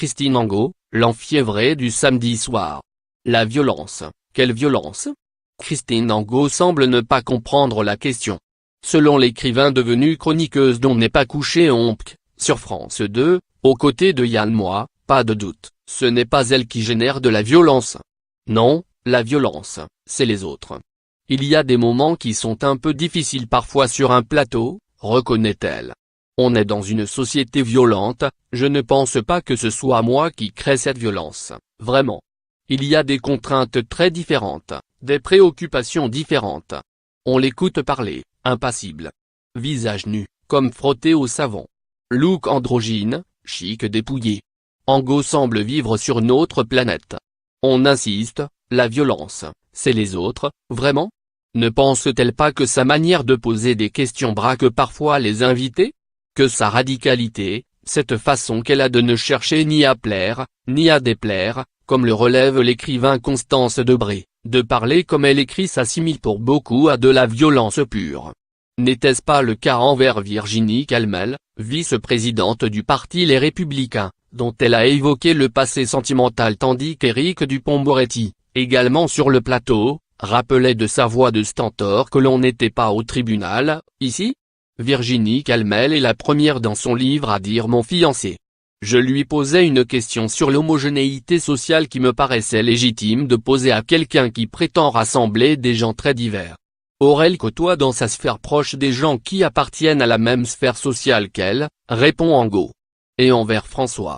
Christine Angot, l'enfiévrée du samedi soir. La violence, quelle violence? Christine Angot semble ne pas comprendre la question. Selon l'écrivain devenue chroniqueuse dont n'est pas couché Ompk, sur France 2, aux côtés de Yann Moix, pas de doute, ce n'est pas elle qui génère de la violence. Non, la violence, c'est les autres. Il y a des moments qui sont un peu difficiles parfois sur un plateau, reconnaît-elle. On est dans une société violente, je ne pense pas que ce soit moi qui crée cette violence, vraiment. Il y a des contraintes très différentes, des préoccupations différentes. On l'écoute parler, impassible. Visage nu, comme frotté au savon. Look androgyne, chic dépouillé. Angot semble vivre sur notre planète. On insiste, la violence, c'est les autres, vraiment? Ne pense-t-elle pas que sa manière de poser des questions braque parfois les invités? Que sa radicalité, cette façon qu'elle a de ne chercher ni à plaire, ni à déplaire, comme le relève l'écrivain Constance Debré, de parler comme elle écrit s'assimile pour beaucoup à de la violence pure. N'était-ce pas le cas envers Virginie Calmel, vice-présidente du parti Les Républicains, dont elle a évoqué le passé sentimental tandis qu'Éric Dupond-Moretti, également sur le plateau, rappelait de sa voix de stentor que l'on n'était pas au tribunal, ici? Virginie Calmel est la première dans son livre à dire mon fiancé. Je lui posais une question sur l'homogénéité sociale qui me paraissait légitime de poser à quelqu'un qui prétend rassembler des gens très divers. Or elle côtoie dans sa sphère proche des gens qui appartiennent à la même sphère sociale qu'elle, répond Angot. Et envers François